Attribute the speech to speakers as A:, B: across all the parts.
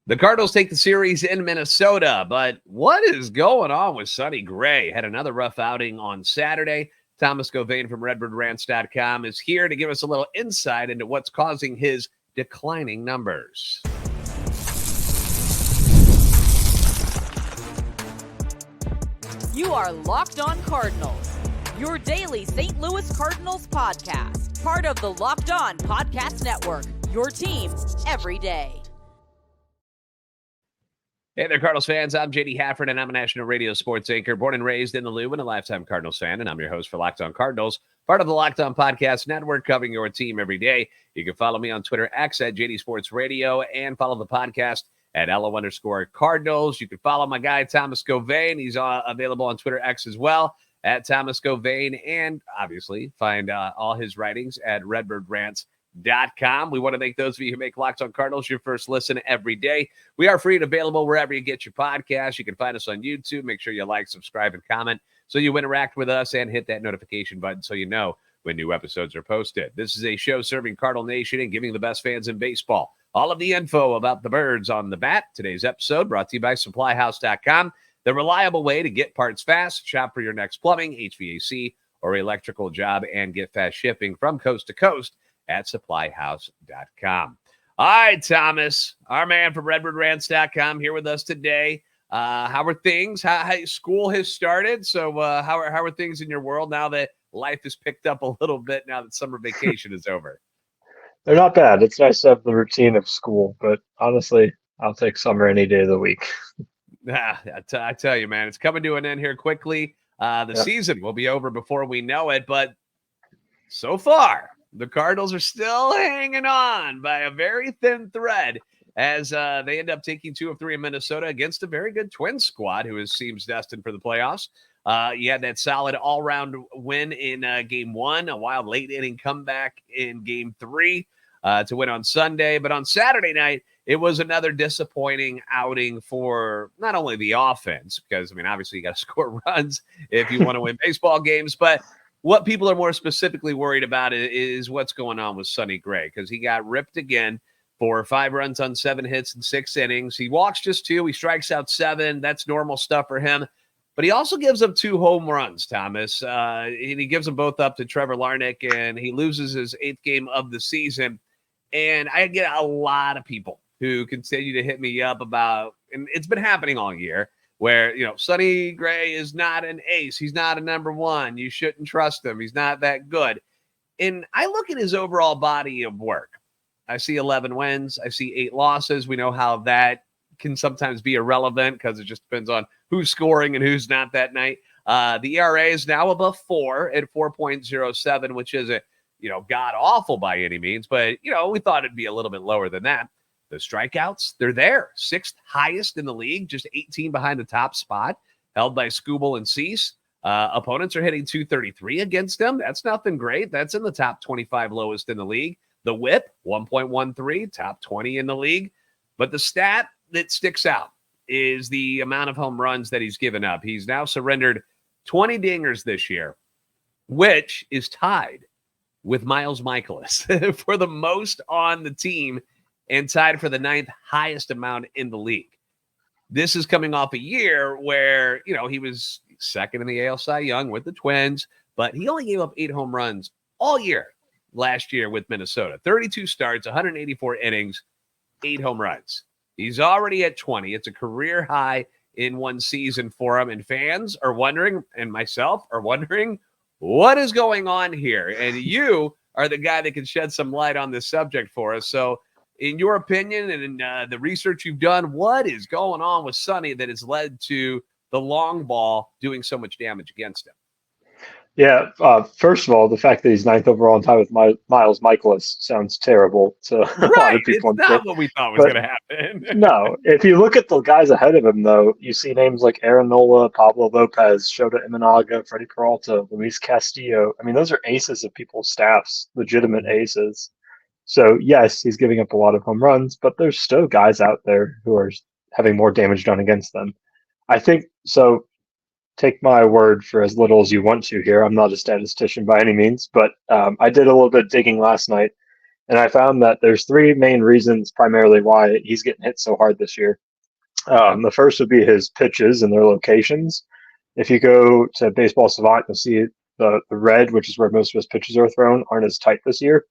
A: The Cardinals take the series in Minnesota, but what is going on with Sonny Gray? Had another rough outing on Saturday. Thomas Govain from RedbirdRants.com is here to give us a little insight into what's causing his declining numbers.
B: You are Locked On Cardinals, your daily St. Louis Cardinals podcast, part of the Locked On Podcast Network, your team every day.
A: Hey there, Cardinals fans. I'm JD Hafford, and I'm a national radio sports anchor, born and raised in the Lou and a lifetime Cardinals fan, and I'm your host for Locked On Cardinals, part of the Locked On Podcast Network, covering your team every day. You can follow me on Twitter, X at JD Sports Radio, and follow the podcast at LO_Cardinals. You can follow my guy, Thomas Govain. He's available on Twitter, X as well, at Thomas Govain, and obviously find all his writings at RedbirdRants.com. We want to thank those of you who make Locked On Cardinals your first listen every day. We are free and available wherever you get your podcasts. You can find us on YouTube. Make sure you like, subscribe, and comment so you interact with us, and hit that notification button so you know when new episodes are posted. This is a show serving Cardinal Nation and giving the best fans in baseball all of the info about the birds on the bat. Today's episode brought to you by SupplyHouse.com, the reliable way to get parts fast. Shop for your next plumbing, HVAC, or electrical job, and get fast shipping from coast to coast at SupplyHouse.com. All right, Thomas, our man from RedbirdRants.com, here with us today. How are things? How school has started? So how are things in your world now that life has picked up a little bit now that summer vacation is over?
C: They're not bad. It's nice to have the routine of school, but honestly, I'll take summer any day of the week.
A: I tell you, man, it's coming to an end here quickly. The season will be over before we know it, but so far, the Cardinals are still hanging on by a very thin thread as they end up taking 2 of 3 in Minnesota against a very good Twins squad who seems destined for the playoffs. You had that solid all-round win in Game 1, a wild late-inning comeback in Game 3 to win on Sunday. But on Saturday night, it was another disappointing outing for not only the offense, because, I mean, obviously you got to score runs if you want to win baseball games, but what people are more specifically worried about is what's going on with Sonny Gray, because he got ripped again for 5 runs on 7 hits in 6 innings. He walks just 2. He strikes out 7. That's normal stuff for him. But he also gives up 2 home runs, Thomas. And he gives them both up to Trevor Larnach, and he loses his 8th game of the season. And I get a lot of people who continue to hit me up about, and it's been happening all year, where, you know, Sonny Gray is not an ace. He's not a number 1. You shouldn't trust him. He's not that good. And I look at his overall body of work. I see 11 wins. I see 8 losses. We know how that can sometimes be irrelevant because it just depends on who's scoring and who's not that night. The ERA is now above 4 at 4.07, which isn't, god awful by any means, but, we thought it'd be a little bit lower than that. The strikeouts, they're there. 6th highest in the league, just 18 behind the top spot, held by Skubal and Cease. Opponents are hitting 233 against them. That's nothing great. That's in the top 25 lowest in the league. The whip, 1.13, top 20 in the league. But the stat that sticks out is the amount of home runs that he's given up. He's now surrendered 20 dingers this year, which is tied with Miles Mikolas for the most on the team and tied for the 9th highest amount in the league. This is coming off a year where, he was 2nd in the AL Cy Young with the Twins, but he only gave up 8 home runs all year last year with Minnesota. 32 starts, 184 innings, 8 home runs. He's already at 20. It's a career high in one season for him, and fans are wondering, and myself are wondering, what is going on here? And you are the guy that can shed some light on this subject for us. So, in your opinion and in the research you've done, what is going on with Sonny that has led to the long ball doing so much damage against him?
C: Yeah, first of all, the fact that he's 9th overall in time with Miles Mikolas sounds terrible to a lot of people.
A: It's not what we thought was going to happen.
C: No, if you look at the guys ahead of him, though, you see names like Aaron Nola, Pablo Lopez, Shota Imanaga, Freddie Peralta, Luis Castillo. I mean, those are aces of people's staffs, legitimate aces. So, yes, he's giving up a lot of home runs, but there's still guys out there who are having more damage done against them. I think so. Take my word for as little as you want to here. I'm not a statistician by any means, but I did a little bit of digging last night, And I found that there's three main reasons primarily why he's getting hit so hard this year. The first would be his pitches and their locations. If you go to Baseball Savant, you'll see the red, which is where most of his pitches are thrown, aren't as tight this year.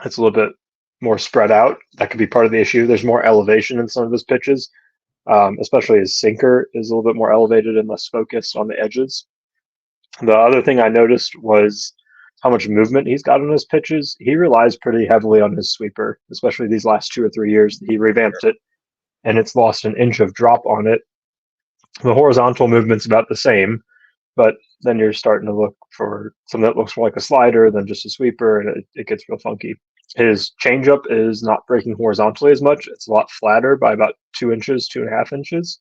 C: It's a little bit more spread out. That could be part of the issue. There's more elevation in some of his pitches, especially his sinker is a little bit more elevated and less focused on the edges. The other thing I noticed was how much movement he's got on his pitches. He relies pretty heavily on his sweeper, especially these last 2 or 3 years. He revamped it, and it's lost an inch of drop on it. The horizontal movement's about the same, but then you're starting to look for something that looks more like a slider than just a sweeper, and it gets real funky. His changeup is not breaking horizontally as much. It's a lot flatter by about 2 inches, 2.5 inches.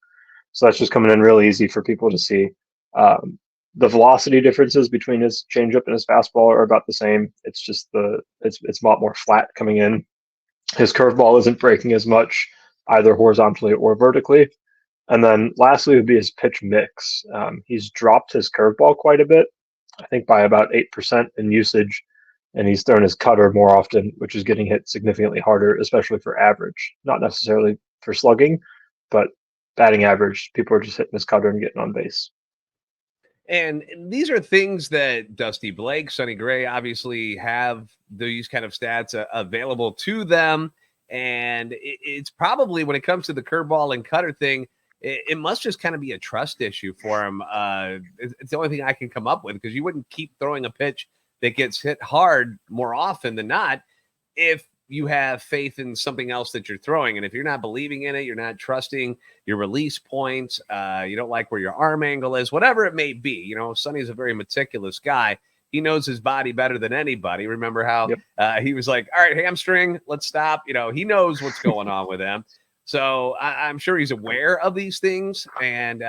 C: So that's just coming in real easy for people to see. The velocity differences between his changeup and his fastball are about the same. It's just it's a lot more flat coming in. His curveball isn't breaking as much, either horizontally or vertically. And then lastly would be his pitch mix. He's dropped his curveball quite a bit, I think by about 8% in usage, and he's thrown his cutter more often, which is getting hit significantly harder, especially for average. Not necessarily for slugging, but batting average, people are just hitting his cutter and getting on base.
A: And these are things that Dusty Blake, Sonny Gray obviously have these kind of stats available to them. And it's probably, when it comes to the curveball and cutter thing, it must just kind of be a trust issue for him. It's the only thing I can come up with, because you wouldn't keep throwing a pitch that gets hit hard more often than not if you have faith in something else that you're throwing. And if you're not believing in it, you're not trusting your release points, you don't like where your arm angle is, whatever it may be. You know, Sonny's a very meticulous guy. He knows his body better than anybody. Remember how he was like, all right, hamstring, let's stop. You know, he knows what's going on with him. So I'm sure he's aware of these things. And,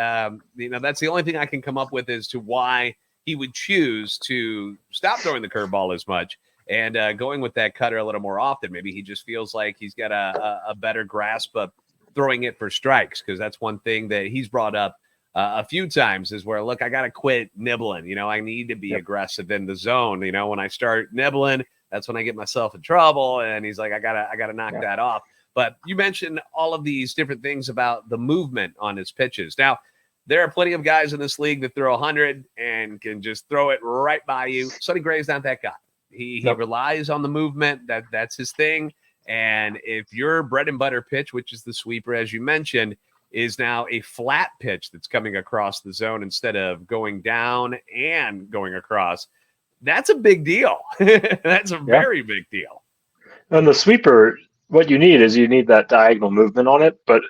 A: you know, that's the only thing I can come up with as to why he would choose to stop throwing the curveball as much and going with that cutter a little more often. Maybe he just feels like he's got a better grasp of throwing it for strikes, because that's one thing that he's brought up a few times is where, look, I got to quit nibbling. You know, I need to be aggressive in the zone. You know, when I start nibbling, that's when I get myself in trouble. And he's like, I gotta knock that off. But you mentioned all of these different things about the movement on his pitches. Now, there are plenty of guys in this league that throw 100 and can just throw it right by you. Sonny Gray is not that guy. He relies on the movement. That's his thing. And if your bread and butter pitch, which is the sweeper, as you mentioned, is now a flat pitch that's coming across the zone instead of going down and going across, that's a big deal. That's a very big deal.
C: And the sweeper, what you need is that diagonal movement on it, but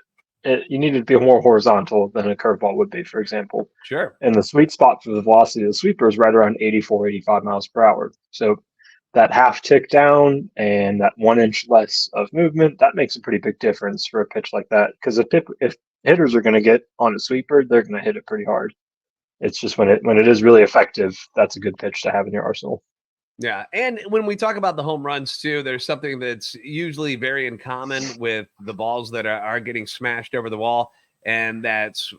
C: you need it to be more horizontal than a curveball would be, for example.
A: Sure.
C: And the sweet spot for the velocity of the sweeper is right around 84, 85 miles per hour. So that half tick down and that 1 inch less of movement, that makes a pretty big difference for a pitch like that. Because if hitters are going to get on a sweeper, they're going to hit it pretty hard. It's just when it is really effective, that's a good pitch to have in your arsenal.
A: Yeah, and when we talk about the home runs too, there's something that's usually very in common with the balls that are getting smashed over the wall, and that's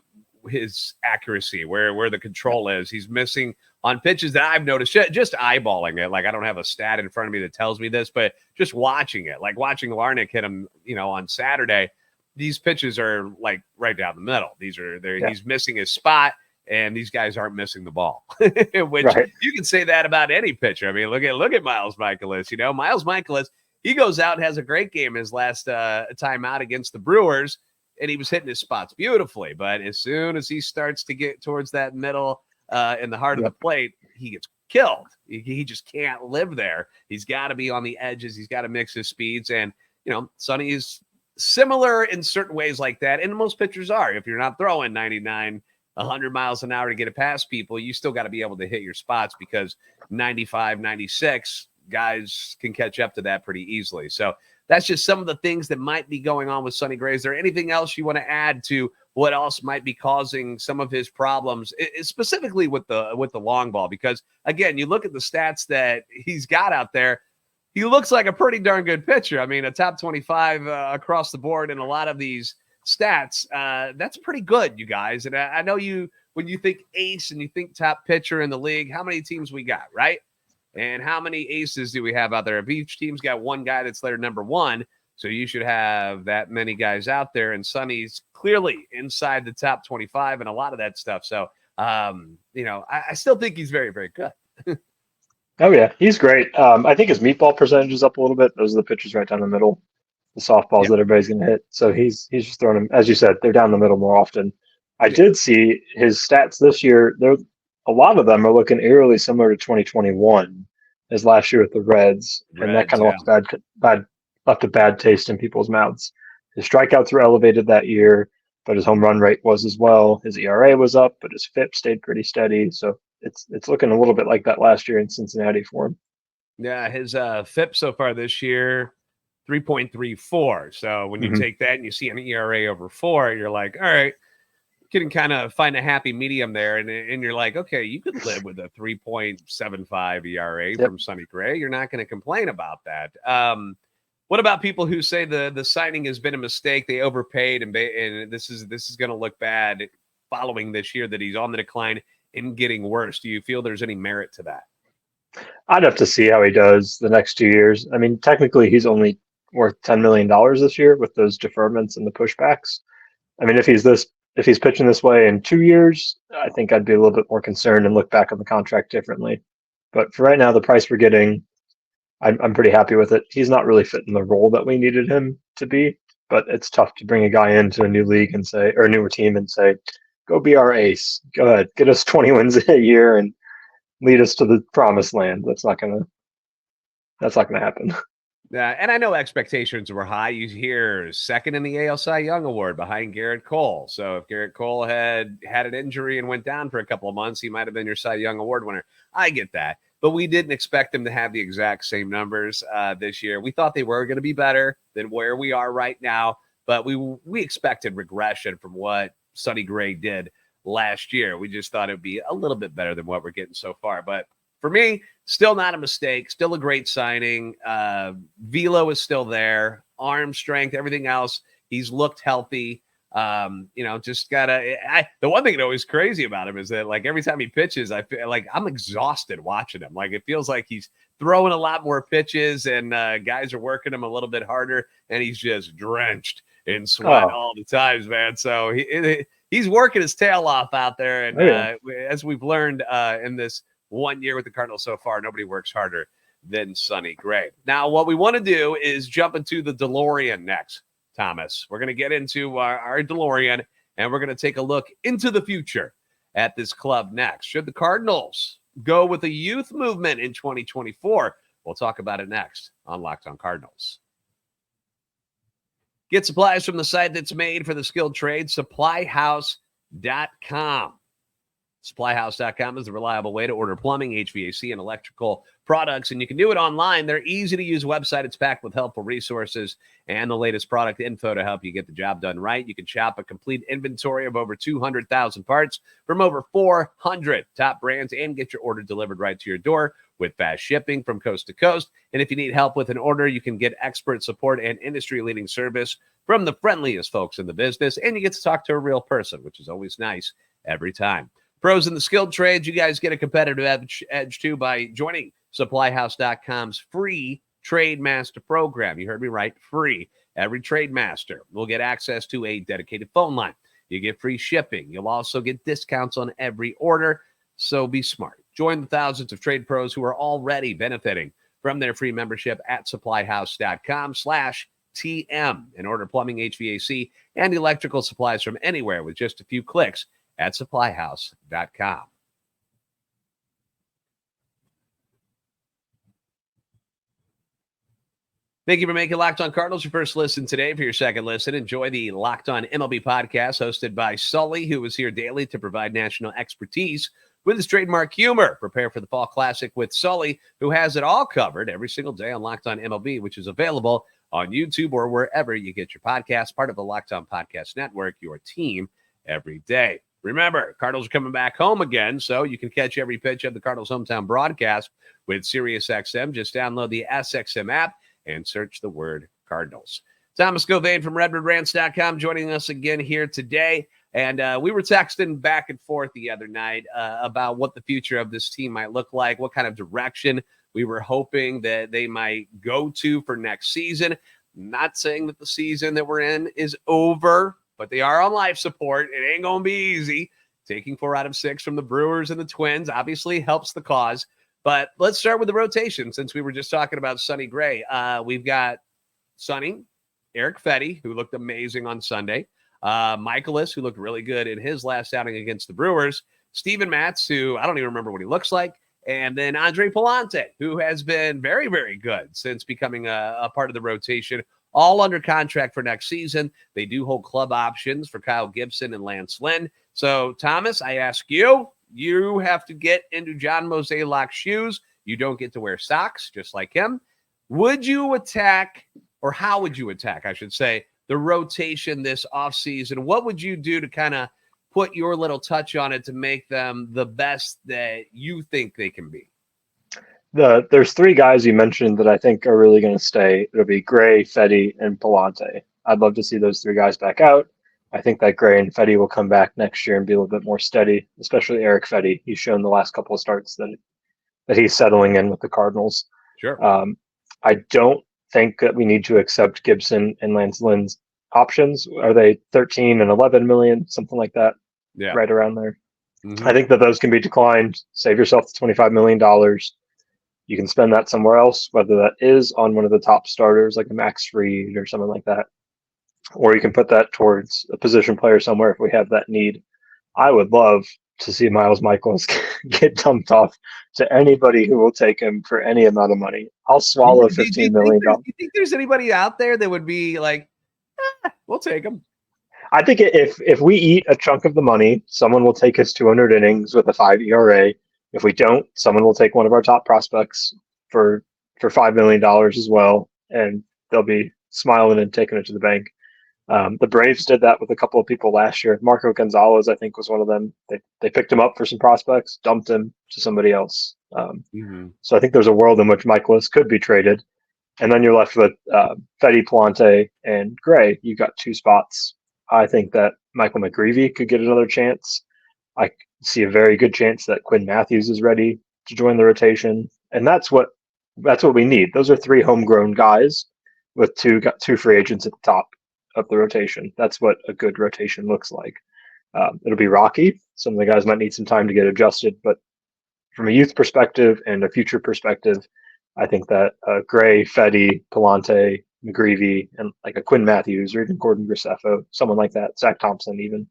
A: his accuracy, where the control is. He's missing on pitches that I've noticed, just eyeballing it. Like, I don't have a stat in front of me that tells me this, but just watching it, like watching Larnach hit him, you know, on Saturday, these pitches are like right down the middle. He's missing his spot. And these guys aren't missing the ball, which you can say that about any pitcher. I mean, look at Miles Mikolas. You know, Miles Mikolas, he goes out and has a great game his last time out against the Brewers, and he was hitting his spots beautifully. But as soon as he starts to get towards that middle in the heart of the plate, he gets killed. He just can't live there. He's got to be on the edges. He's got to mix his speeds. And, you know, Sonny is similar in certain ways like that. And most pitchers are. If you're not throwing 99, 100 miles an hour to get it past people, you still got to be able to hit your spots, because 95, 96 guys can catch up to that pretty easily. So that's just some of the things that might be going on with Sonny Gray. Is there anything else you want to add to what else might be causing some of his problems, specifically with the long ball? Because again, you look at the stats that he's got out there, he looks like a pretty darn good pitcher. I mean, a top 25 across the board in a lot of these stats. That's pretty good, you guys. And I know when you think ace and you think top pitcher in the league, how many teams we got, right? And how many aces do we have out there? If each team's got one guy that's their number one, so you should have that many guys out there. And Sonny's clearly inside the top 25 and a lot of that stuff. So, I still think he's very, very good.
C: Oh, yeah, he's great. I think his meatball percentage is up a little bit. Those are the pitches right down the middle, the softballs that everybody's going to hit. So he's just throwing them, as you said, they're down the middle more often. I did see his stats this year. A lot of them are looking eerily similar to 2021 as last year with the Reds, and that kind of left a bad taste in people's mouths. His strikeouts were elevated that year, but his home run rate was as well. His ERA was up, but his FIP stayed pretty steady. So it's looking a little bit like that last year in Cincinnati for him.
A: Yeah, his FIP so far this year, 3.34. So when you take that and you see an ERA over 4, you're like, all right, you can kind of find a happy medium there. And you're like, okay, you could live with a 3.75 ERA from Sonny Gray. You're not going to complain about that. What about people who say the signing has been a mistake? They overpaid and this is going to look bad following this year that he's on the decline and getting worse. Do you feel there's any merit to that?
C: I'd have to see how he does the next 2 years. I mean, technically he's only worth $10 million this year with those deferments and the pushbacks. I mean, if he's pitching this way in 2 years, I think I'd be a little bit more concerned and look back on the contract differently. But for right now, the price we're getting, I'm pretty happy with it. He's not really fitting the role that we needed him to be, but it's tough to bring a guy into a new league or a newer team and say, go be our ace. Go ahead, get us 20 wins a year and lead us to the promised land. That's not gonna happen.
A: And I know expectations were high. You hear second in the AL Cy Young Award behind Garrett Cole. So if Garrett Cole had an injury and went down for a couple of months, he might have been your Cy Young Award winner. I get that. But we didn't expect them to have the exact same numbers this year. We thought they were going to be better than where we are right now. But we expected regression from what Sonny Gray did last year. We just thought it would be a little bit better than what we're getting so far. But for me, still not a mistake. Still a great signing. Velo is still there. Arm strength, everything else. He's looked healthy. Just gotta. The one thing that always crazy about him is that like every time he pitches, I feel like I'm exhausted watching him. Like it feels like he's throwing a lot more pitches, and guys are working him a little bit harder, and he's just drenched in sweat all the times, man. So he's working his tail off out there, and as we've learned in this 1 year with the Cardinals so far, nobody works harder than Sonny Gray. Now, what we want to do is jump into the DeLorean next, Thomas. We're going to get into our DeLorean, and we're going to take a look into the future at this club next. Should the Cardinals go with a youth movement in 2024? We'll talk about it next on Locked On Cardinals. Get supplies from the site that's made for the skilled trade, SupplyHouse.com. SupplyHouse.com is the reliable way to order plumbing, HVAC, and electrical products, and you can do it online. They're easy-to-use website. It's packed with helpful resources and the latest product info to help you get the job done right. You can shop a complete inventory of over 200,000 parts from over 400 top brands and get your order delivered right to your door with fast shipping from coast to coast. And if you need help with an order, you can get expert support and industry-leading service from the friendliest folks in the business, and you get to talk to a real person, which is always nice every time. Pros in the skilled trades, you guys get a competitive edge too by joining SupplyHouse.com's free Trade Master program. You heard me right, free. Every Trade Master will get access to a dedicated phone line. You get free shipping. You'll also get discounts on every order, so be smart. Join the thousands of trade pros who are already benefiting from their free membership at SupplyHouse.com/TM and order plumbing, HVAC, and electrical supplies from anywhere with just a few clicks at SupplyHouse.com. Thank you for making Locked On Cardinals your first listen today. For your second listen, enjoy the Locked On MLB podcast hosted by Sully, who is here daily to provide national expertise with his trademark humor. Prepare for the Fall Classic with Sully, who has it all covered every single day on Locked On MLB, which is available on YouTube or wherever you get your podcast. Part of the Locked On Podcast Network, your team every day. Remember, Cardinals are coming back home again, so you can catch every pitch of the Cardinals hometown broadcast with SiriusXM. Just download the SXM app and search the word Cardinals. Thomas Gouveia from RedwoodRants.com joining us again here today. And we were texting back and forth the other night about what the future of this team might look like, what kind of direction we were hoping that they might go to for next season. Not saying that the season that we're in is over, but they are on life support. It ain't going to be easy. Taking 4 out of 6 from the Brewers and the Twins obviously helps the cause. But let's start with the rotation since we were just talking about Sonny Gray. We've got Sonny, Eric Fetty, who looked amazing on Sunday. Michaelis, who looked really good in his last outing against the Brewers. Steven Matz, who I don't even remember what he looks like. And then Andre Palante, who has been very, very good since becoming a part of the rotation, all under contract for next season. They do hold club options for Kyle Gibson and Lance Lynn. So, Thomas, I ask you, you have to get into John Mozeliak's shoes. You don't get to wear socks, just like him. Would you attack, or how would you attack, I should say, the rotation this offseason? What would you do to kind of put your little touch on it to make them the best that you think they can be?
C: There's 3 guys you mentioned that I think are really going to stay. It'll be Gray, Fetty, and Palante. I'd love to see those 3 guys back out. I think that Gray and Fetty will come back next year and be a little bit more steady, especially Eric Fetty. He's shown the last couple of starts that he's settling in with the Cardinals.
A: Sure.
C: I don't think that we need to accept Gibson and Lance Lynn's options. Are they 13 and 11 million, something like that?
A: Yeah.
C: Right around there.
A: Mm-hmm.
C: I think that those can be declined. Save yourself the $25 million. You can spend that somewhere else, whether that is on one of the top starters like a Max Fried or something like that. Or you can put that towards a position player somewhere if we have that need. I would love to see Miles Michaels get dumped off to anybody who will take him for any amount of money. I'll swallow $15 million.
A: Do you think there's anybody out there that would be like, we'll take him?
C: I think if we eat a chunk of the money, someone will take his 200 innings with a 5 ERA. If we don't, someone will take one of our top prospects for $5 million as well, and they'll be smiling and taking it to the bank. The Braves did that with a couple of people last year. Marco Gonzalez, I think, was one of them. They picked him up for some prospects, dumped him to somebody else. So I think there's a world in which Michaelis could be traded, and then you're left with Fetty, Palante, and Gray. You got 2 spots. I think that Michael McGreevy could get another chance. I see a very good chance that Quinn Matthews is ready to join the rotation, and that's what we need. Those are 3 homegrown guys with two free agents at the top of the rotation. That's what a good rotation looks like. It'll be rocky. Some of the guys might need some time to get adjusted, but from a youth perspective and a future perspective, I think that Gray, Fetty, Palante, McGreevy, and like a Quinn Matthews or even Gordon Graceffo, someone like that, Zach Thompson even.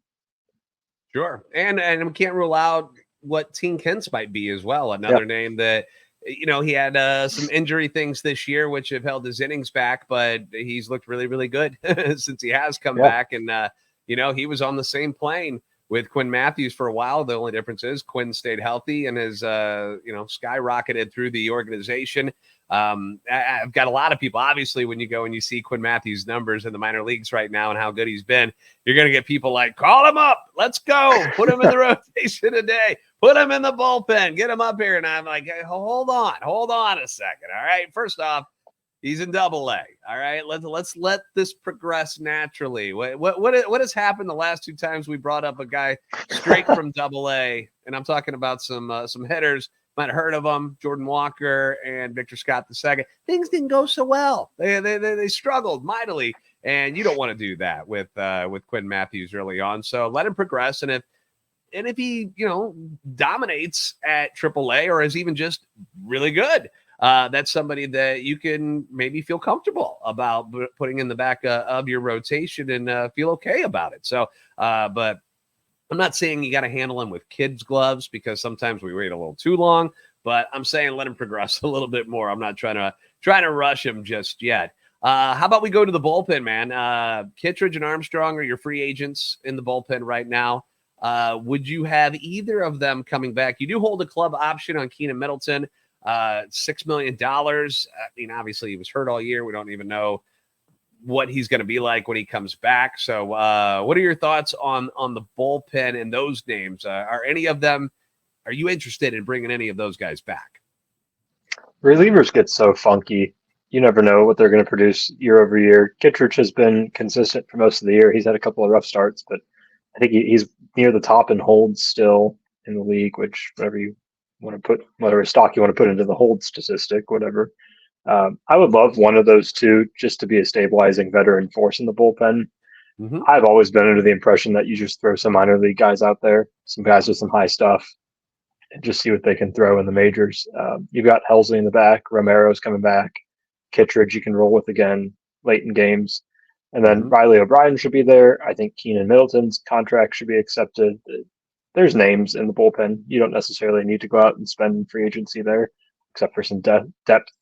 A: Sure. And we can't rule out what Teen Kent's might be as well. Another name that, he had some injury things this year, which have held his innings back, but he's looked really, really good since he has come back. And, he was on the same plane with Quinn Matthews for a while. The only difference is Quinn stayed healthy and has, skyrocketed through the organization. I've got a lot of people, obviously, when you go and you see Quinn Matthews' numbers in the minor leagues right now and how good he's been, you're going to get people like, call him up. Let's go. Put him in the rotation today. Put him in the bullpen. Get him up here. And I'm like, hey, hold on a second. All right. First off, he's in Double-A. All right. Let's let this progress naturally. What has happened the last 2 times we brought up a guy straight from Double-A? And I'm talking about some hitters. Might have heard of them, Jordan Walker and Victor Scott II. Things didn't go so well. They struggled mightily, and you don't want to do that with Quinn Matthews early on. So let him progress, and if he dominates at AAA or is even just really good, that's somebody that you can maybe feel comfortable about putting in the back of your rotation and feel okay about it. So, but I'm not saying you got to handle him with kids' gloves because sometimes we wait a little too long, but I'm saying let him progress a little bit more. I'm not trying to rush him just yet. How about we go to the bullpen, man? Kittredge and Armstrong are your free agents in the bullpen right now. Would you have either of them coming back? You do hold a club option on Keenan Middleton, $6 million. I mean, obviously he was hurt all year. We don't even know what he's going to be like when he comes back. So what are your thoughts on the bullpen and those names? Are you interested in bringing any of those guys back?
C: Relievers get so funky. You never know what they're going to produce year over year. Kittredge has been consistent for most of the year. He's had a couple of rough starts, but I think he's near the top in holds still in the league, which whatever you want to put, whatever stock you want to put into the hold statistic, whatever. I would love one of those two just to be a stabilizing veteran force in the bullpen.
A: Mm-hmm.
C: I've always been under the impression that you just throw some minor league guys out there, some guys with some high stuff, and just see what they can throw in the majors. You've got Helsley in the back, Romero's coming back, Kittredge you can roll with again late in games. And then Riley O'Brien should be there. I think Keenan Middleton's contract should be accepted. There's names in the bullpen. You don't necessarily need to go out and spend free agency there, except for some depth,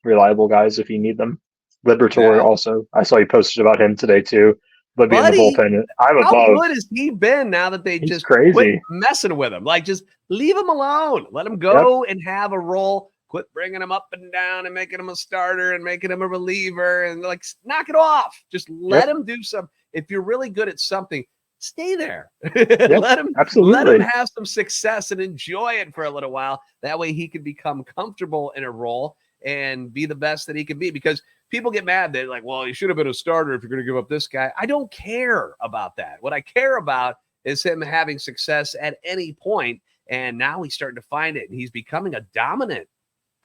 C: reliable guys if you need them. Liberatore also. I saw you posted about him today too. Libby in the bullpen. I would
A: how
C: love.
A: good has he been now that they just
C: crazy.
A: Quit messing with him? Like, just leave him alone. Let him go and have a role. Quit bringing him up and down and making him a starter and making him a reliever and like knock it off. Just let him do some. If you're really good at something, stay there. Let him have some success and enjoy it for a little while. That way he can become comfortable in a role and be the best that he can be. Because people get mad that like, well, you should have been a starter if you're going to give up this guy. I don't care about that. What I care about is him having success at any point. And now he's starting to find it. And he's becoming a dominant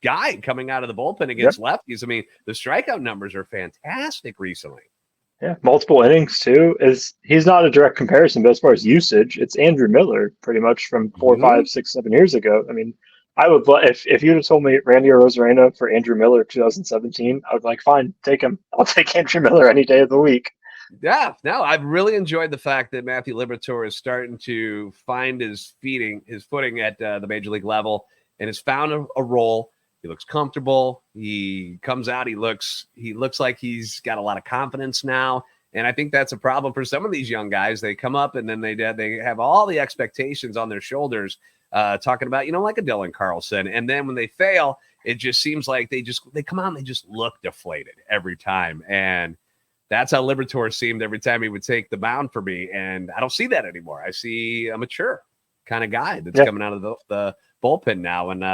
A: guy coming out of the bullpen against lefties. I mean, the strikeout numbers are fantastic recently.
C: Yeah, multiple innings too. He's not a direct comparison, but as far as usage, it's Andrew Miller pretty much from 4, 5, 6, 7 years ago. I mean, I would if you'd have told me Randy Arozarena for Andrew Miller 2017, I would like, fine, take him. I'll take Andrew Miller any day of the week.
A: Yeah, no, I've really enjoyed the fact that Matthew Liberatore is starting to find his footing at the major league level and has found a role. He looks comfortable. He comes out. He looks like he's got a lot of confidence now. And I think that's a problem for some of these young guys. They come up and then they have all the expectations on their shoulders, talking about, like a Dylan Carlson. And then when they fail, it just seems like they come out and they just look deflated every time. And that's how Liberatore seemed every time he would take the mound for me. And I don't see that anymore. I see a mature kind of guy that's coming out of the bullpen now. And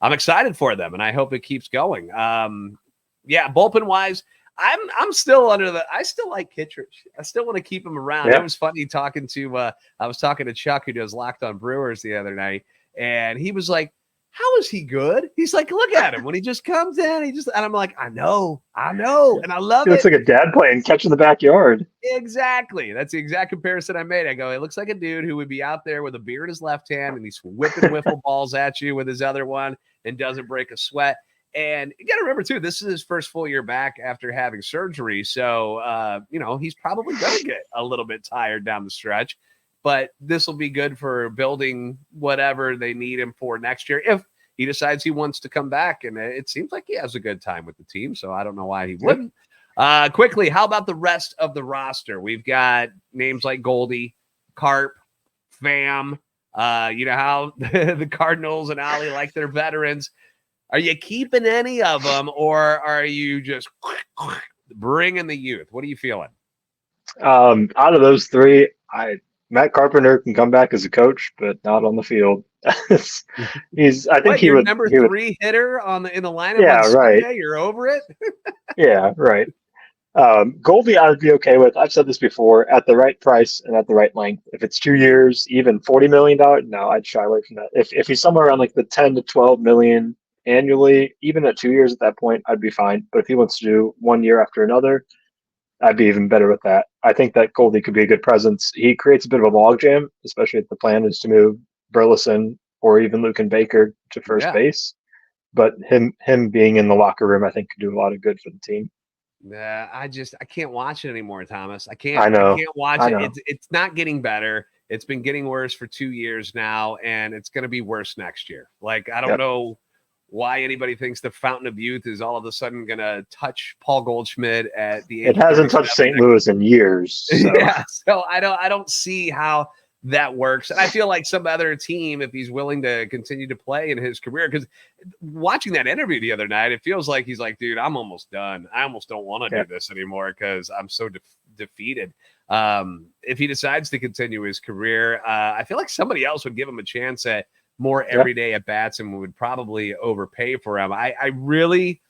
A: I'm excited for them, and I hope it keeps going. Bullpen wise, I'm still I still like Kittredge. I still want to keep him around. It was funny talking to I was talking to Chuck, who does Locked On Brewers, the other night, and he was like, how is he good? He's like, look at him when he just comes in. And I'm like, I know, and I love it.
C: Looks like a dad playing catch in the backyard.
A: Exactly. That's the exact comparison I made. I go, it looks like a dude who would be out there with a beer in his left hand, and he's whipping wiffle balls at you with his other one and doesn't break a sweat. And you got to remember, too, this is his first full year back after having surgery. So, he's probably going to get a little bit tired down the stretch. But this will be good for building whatever they need him for next year if he decides he wants to come back. And it seems like he has a good time with the team, so I don't know why he wouldn't. Quickly, how about the rest of the roster? We've got names like Goldie, Carp, Pham. You know how the Cardinals and Ali like their veterans. Are you keeping any of them, or are you just bringing the youth? What are you feeling?
C: Out of those three, Matt Carpenter can come back as a coach, but not on the field. I think he would.
A: Number 3 hitter in the lineup.
C: Yeah,
A: on
C: right.
A: Sunday, you're over it.
C: Yeah, right. Goldie, I would be okay with. I've said this before, at the right price and at the right length. If it's 2 years, even $40 million, no, I'd shy away from that. If he's somewhere around like the 10 to 12 million annually, even at 2 years at that point, I'd be fine. But if he wants to do 1 year after another, I'd be even better with that. I think that Goldie could be a good presence. He creates a bit of a logjam, especially if the plan is to move Burleson or even Lucan Baker to first base. But him being in the locker room, I think, could do a lot of good for the team.
A: Yeah, I can't watch it anymore, Thomas. I can't watch it. It's not getting better. It's been getting worse for 2 years now, and it's going to be worse next year. Like, I don't know why anybody thinks the fountain of youth is all of a sudden going to touch Paul Goldschmidt at the age.
C: It hasn't touched St. Louis in years. So.
A: Yeah, so I don't see how that works. And I feel like some other team, if he's willing to continue to play in his career, because watching that interview the other night, it feels like he's like, dude, I'm almost done. I almost don't want to do this anymore because I'm so defeated. If he decides to continue his career, I feel like somebody else would give him a chance at more everyday at bats and would probably overpay for him. I really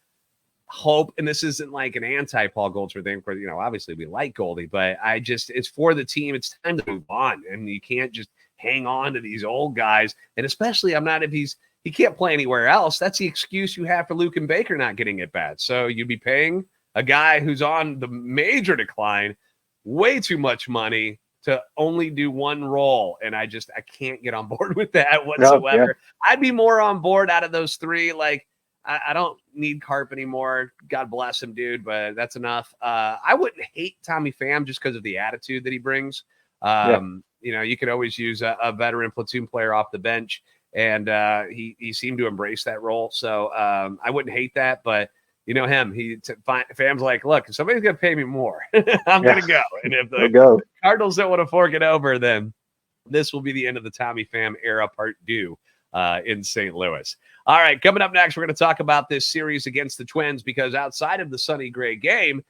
A: hope, and this isn't like an anti-Paul Goldschmidt thing, because obviously we like Goldie, but it's for the team. It's time to move on, and you can't just hang on to these old guys. And especially if he can't play anywhere else. That's the excuse you have for Luke and Baker not getting at bats. So you'd be paying a guy who's on the major decline way too much money to only do one role. And I can't get on board with that whatsoever.
C: No, yeah.
A: I'd be more on board out of those three. Like, I don't need Carp anymore. God bless him, dude, but that's enough. I wouldn't hate Tommy Pham just because of the attitude that he brings. You could always use a veteran platoon player off the bench, and he seemed to embrace that role. So I wouldn't hate that, but you know him. Pham's like, look, if somebody's going to pay me more, I'm going to go. And if the Cardinals don't want to fork it over, then this will be the end of the Tommy Pham era part 2 in St. Louis. All right, coming up next, we're going to talk about this series against the Twins because outside of the Sonny Gray game,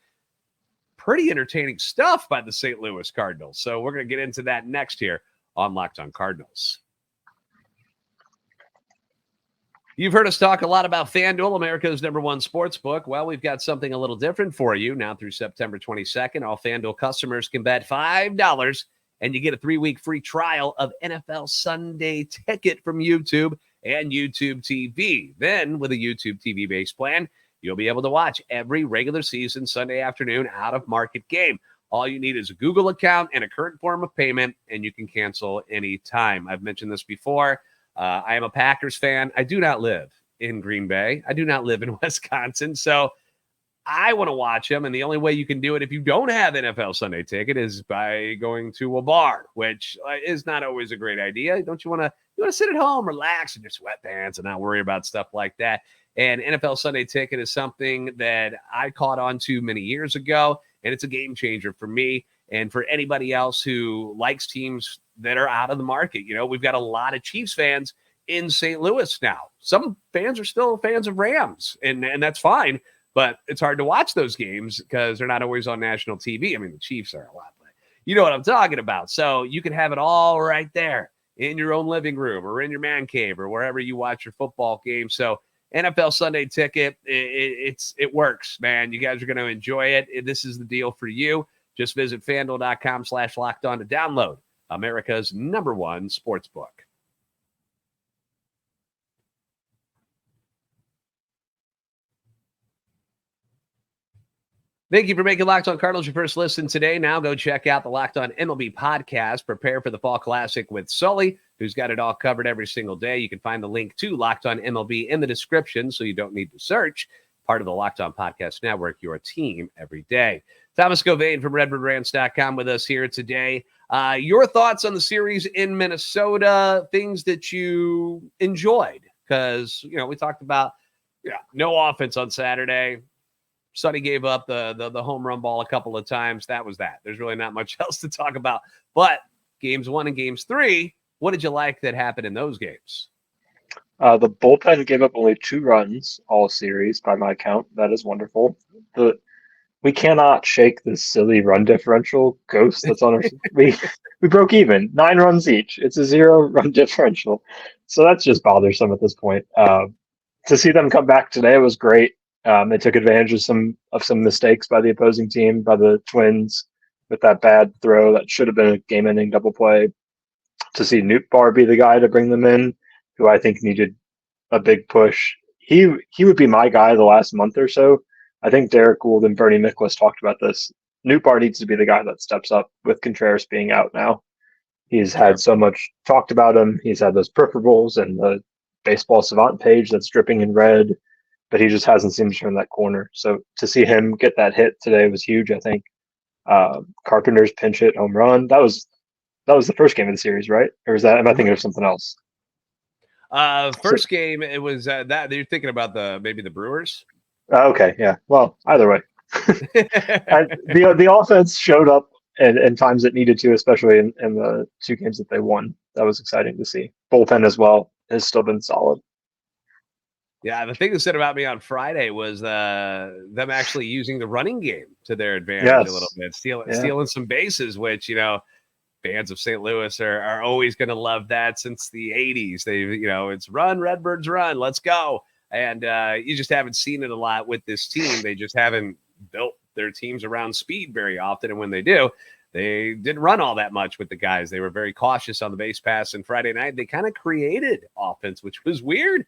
A: pretty entertaining stuff by the St. Louis Cardinals. So we're going to get into that next here on Locked On Cardinals. You've heard us talk a lot about FanDuel, America's #1 sports book. Well, we've got something a little different for you. Now through September 22nd, all FanDuel customers can bet $5 and you get a 3-week free trial of NFL Sunday Ticket from YouTube and YouTube TV. Then with a YouTube TV base plan, you'll be able to watch every regular season Sunday afternoon out-of-market game. All you need is a Google account and a current form of payment, and you can cancel anytime. I've mentioned this before. I am a Packers fan. I do not live in Green Bay. I do not live in Wisconsin. So I want to watch them, and the only way you can do it if you don't have NFL Sunday Ticket is by going to a bar, which is not always a great idea. Don't you want to sit at home, relax in your sweatpants and not worry about stuff like that? And NFL Sunday Ticket is something that I caught on to many years ago, and it's a game changer for me and for anybody else who likes teams that are out of the market. You know, we've got a lot of Chiefs fans in St. Louis now. Some fans are still fans of Rams, and that's fine, but it's hard to watch those games because they're not always on national TV. I mean, the Chiefs are a lot, but you know what I'm talking about. So you can have it all right there in your own living room or in your man cave or wherever you watch your football game. So NFL Sunday Ticket, it works, man. You guys are going to enjoy it. This is the deal for you. Just visit FanDuel.com/lockedon to download America's #1 sportsbook. Thank you for making Locked On Cardinals your first listen today. Now go check out the Locked On MLB podcast. Prepare for the Fall Classic with Sully, who's got it all covered every single day. You can find the link to Locked On MLB in the description, so you don't need to search. Part of the Locked On Podcast Network, your team every day. Thomas Govain from RedbirdRants.com with us here today. Your thoughts on the series in Minnesota, things that you enjoyed, because, we talked about no offense on Saturday. Sonny gave up the home run ball a couple of times. That was that. There's really not much else to talk about. But games 1 and games 3, what did you like that happened in those games?
C: The bullpen gave up only 2 runs all series by my count. That is wonderful. We cannot shake this silly run differential ghost that's on our. we broke even 9 runs each. It's a 0 run differential, so that's just bothersome at this point. To see them come back today was great. They took advantage of some mistakes by the opposing team, by the Twins, with that bad throw that should have been a game-ending double play. To see Nootbaar be the guy to bring them in, who I think needed a big push. He would be my guy the last month or so. I think Derek Gould and Bernie Miklasz talked about this. Nootbaar needs to be the guy that steps up with Contreras being out now. He's had so much talked about him. He's had those peripherals and the baseball savant page that's dripping in red, but he just hasn't seemed to turn that corner. So to see him get that hit today was huge, I think. Carpenter's pinch hit home run. That was the first game of the series, right? Or am I thinking of something else?
A: First game, it was that you're thinking about maybe the Brewers.
C: Okay, yeah. Well, either way, the offense showed up in times it needed to, especially in the 2 games that they won. That was exciting to see. Bullpen as well has still been solid.
A: Yeah, the thing that said about me on Friday was them actually using the running game to their advantage a little bit, stealing some bases, which fans of St. Louis are always going to love that since the 80s. It's run, Redbirds run, let's go. And you just haven't seen it a lot with this team. They just haven't built their teams around speed very often. And when they do, they didn't run all that much with the guys. They were very cautious on the base pass. And Friday night, they kind of created offense, which was weird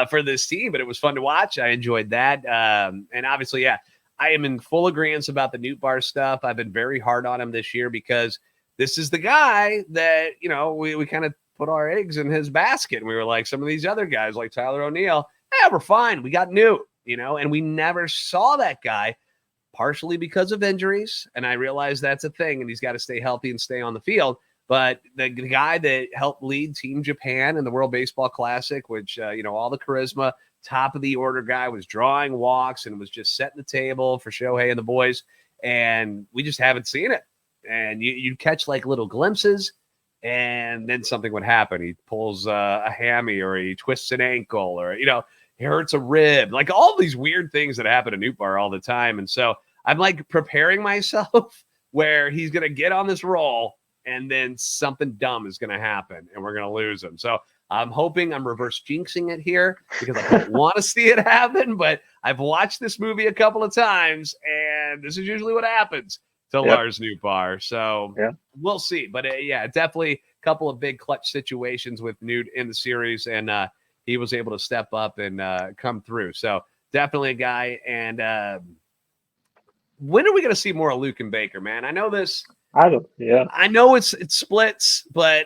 A: for this team, but it was fun to watch. I enjoyed that. And obviously, yeah, I am in full agreement about the Newt Bar stuff. I've been very hard on him this year because this is the guy that, we kind of put our eggs in his basket. And we were like, some of these other guys like Tyler O'Neill, we're fine. We got Newt, and we never saw that guy. Partially because of injuries, and I realize that's a thing, and he's got to stay healthy and stay on the field. But the guy that helped lead Team Japan in the World Baseball Classic, which, all the charisma, top of the order guy, was drawing walks and was just setting the table for Shohei and the boys, and we just haven't seen it. And you'd catch like little glimpses, and then something would happen. He pulls a hammy, or he twists an ankle, or, he hurts a rib, like all these weird things that happen to Newt Bar all the time. And so I'm like preparing myself where he's going to get on this roll and then something dumb is going to happen and we're going to lose him. So I'm hoping I'm reverse jinxing it here because I don't want to see it happen, but I've watched this movie a couple of times and this is usually what happens to Lars Newt Bar. So we'll see. But definitely a couple of big clutch situations with Newt in the series, and he was able to step up and come through. So definitely a guy. And when are we going to see more of Luke and Baker, man? I know this. I know it's splits, but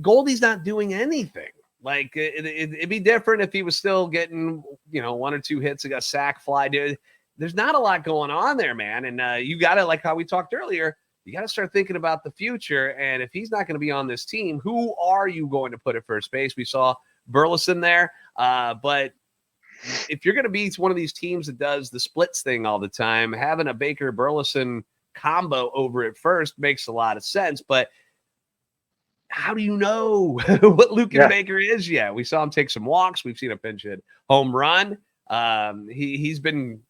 A: Goldie's not doing anything. Like it'd be different if he was still getting, one or two hits, a sack fly. Dude, there's not a lot going on there, man. And you got to, like how we talked earlier, you got to start thinking about the future. And if he's not going to be on this team, who are you going to put at first base? We saw Burleson there. But if you're going to be one of these teams that does the splits thing all the time, having a Baker Burleson combo over at first makes a lot of sense. But how do you know what Luke and Baker is yet? We saw him take some walks. We've seen a pinch hit home run. He's been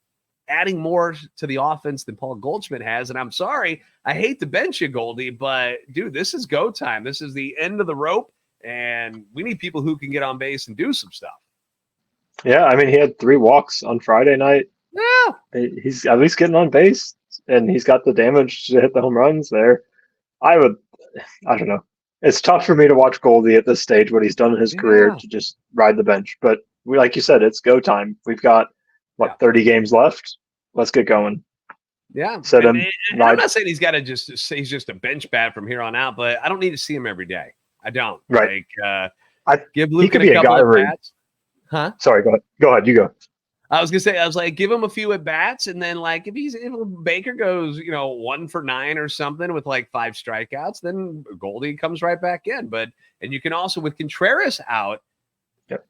A: adding more to the offense than Paul Goldschmidt has. And I'm sorry, I hate to bench you, Goldie, but dude, this is go time. This is the end of the rope. And we need people who can get on base and do some stuff.
C: Yeah, I mean, he had 3 walks on Friday night.
A: Yeah.
C: He's at least getting on base, and he's got the damage to hit the home runs there. I don't know. It's tough for me to watch Goldie at this stage, what he's done in his career, to just ride the bench. But like you said, it's go time. We've got, 30 games left? Let's get going.
A: Yeah. And I'm not saying he's got to he's just a bench bat from here on out, but I don't need to see him every day. I don't.
C: Right.
A: Like, give Luke a couple of bats. Huh?
C: Sorry, go ahead. Go ahead. You go.
A: I was gonna say, I was like, give him a few at bats, and then like if Baker goes, 1 for 9 or something with like 5 strikeouts, then Goldie comes right back in. And you can also, with Contreras out,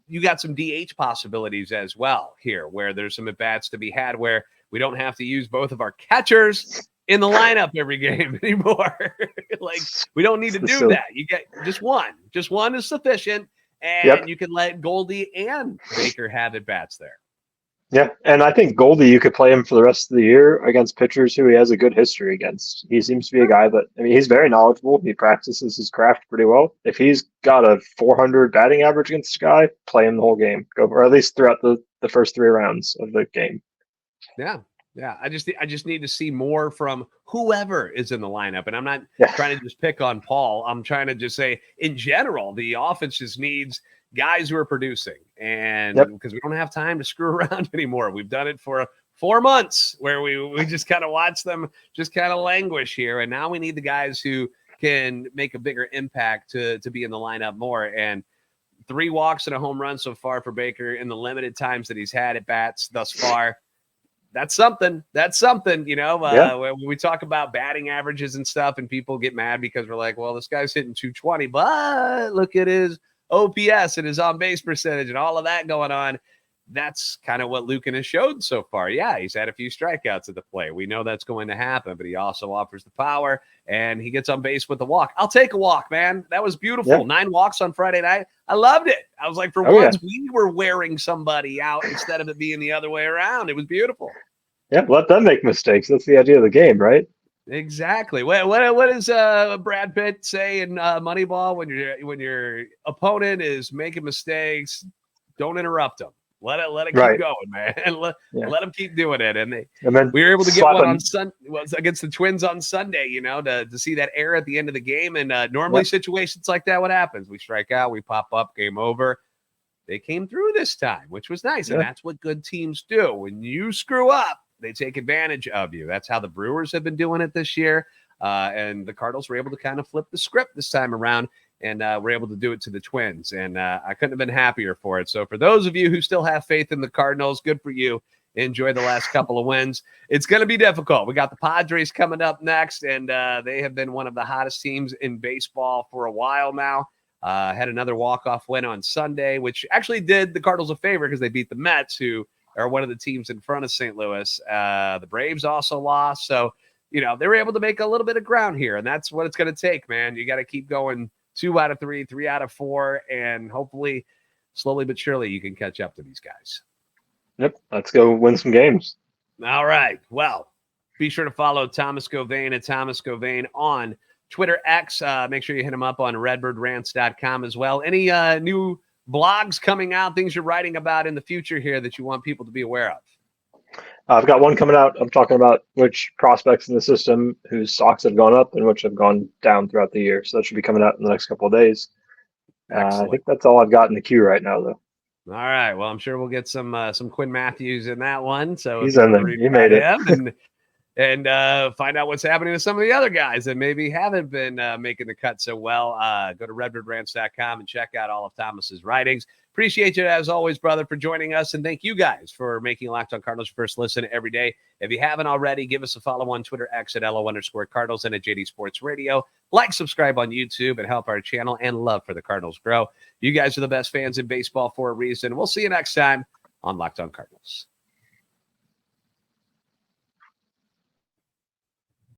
A: you got some DH possibilities as well here, where there's some at bats to be had, where we don't have to use both of our catchers in the lineup every game anymore. Like we don't need to do that. You get just one. Just one is sufficient, and you can let Goldie and Baker have at bats there.
C: Yeah, and I think Goldie, you could play him for the rest of the year against pitchers who he has a good history against. He seems to be a guy that, he's very knowledgeable. He practices his craft pretty well. If he's got a 400 batting average against this guy, play him the whole game, or at least throughout the first 3 rounds of the game.
A: Yeah. Yeah, I just need to see more from whoever is in the lineup. And I'm not trying to just pick on Paul. I'm trying to just say, in general, the offense just needs guys who are producing. And because we don't have time to screw around anymore. We've done it for 4 months where we just kind of watch them just kind of languish here. And now we need the guys who can make a bigger impact to be in the lineup more. And 3 walks and a home run so far for Baker in the limited times that he's had at bats thus far. That's something. When we talk about batting averages and stuff and people get mad because we're like, well, this guy's hitting 220, but look at his OPS and his on-base percentage and all of that going on. That's kind of what Lukin has showed so far. Yeah, he's had a few strikeouts at the plate. We know that's going to happen, but he also offers the power, and he gets on base with the walk. I'll take a walk, man. That was beautiful. Yeah. 9 walks on Friday night. I loved it. I was like, for once, we were wearing somebody out instead of it being the other way around. It was beautiful.
C: Yeah, let them make mistakes. That's the idea of the game, right?
A: Exactly. What does Brad Pitt say in Moneyball when your opponent is making mistakes? Don't interrupt them. Let it
C: Right.
A: keep going, man. Let them keep doing it. And
C: then
A: we were able to get one
C: him.
A: on against the Twins on Sunday, to see that error at the end of the game. And normally situations like that, what happens? We strike out, we pop up, game over. They came through this time, which was nice. And that's what good teams do. When you screw up, they take advantage of you. That's how the Brewers have been doing it this year. And the Cardinals were able to kind of flip the script this time around. And we're able to do it to the Twins. And I couldn't have been happier for it. So for those of you who still have faith in the Cardinals, good for you. Enjoy the last couple of wins. It's going to be difficult. We got the Padres coming up next, and they have been one of the hottest teams in baseball for a while now. Had another walk-off win on Sunday, which actually did the Cardinals a favor because they beat the Mets, who are one of the teams in front of St. Louis. The Braves also lost. So, they were able to make a little bit of ground here, and that's what it's going to take, man. You got to keep going 2 out of 3, 3 out of 4, and hopefully, slowly but surely, you can catch up to these guys.
C: Yep, let's go win some games.
A: All right. Well, be sure to follow Thomas Govain at Thomas Govain on Twitter X. Make sure you hit him up on redbirdrants.com as well. Any new blogs coming out, things you're writing about in the future here that you want people to be aware of?
C: I've got one coming out. I'm talking about which prospects in the system whose stocks have gone up and which have gone down throughout the year. So that should be coming out in the next couple of days. I think that's all I've got in the queue right now, though.
A: All right. Well, I'm sure we'll get some Quinn Matthews in that one. So
C: he's in there. You made it.
A: And find out what's happening with some of the other guys that maybe haven't been making the cut so well. Go to redbirdrants.com and check out all of Thomas's writings. Appreciate you, as always, brother, for joining us. And thank you guys for making Locked on Cardinals your first listen every day. If you haven't already, give us a follow on Twitter, X at LO_Cardinals and at JD Sports Radio. Like, subscribe on YouTube, and help our channel and love for the Cardinals grow. You guys are the best fans in baseball for a reason. We'll see you next time on Locked on Cardinals.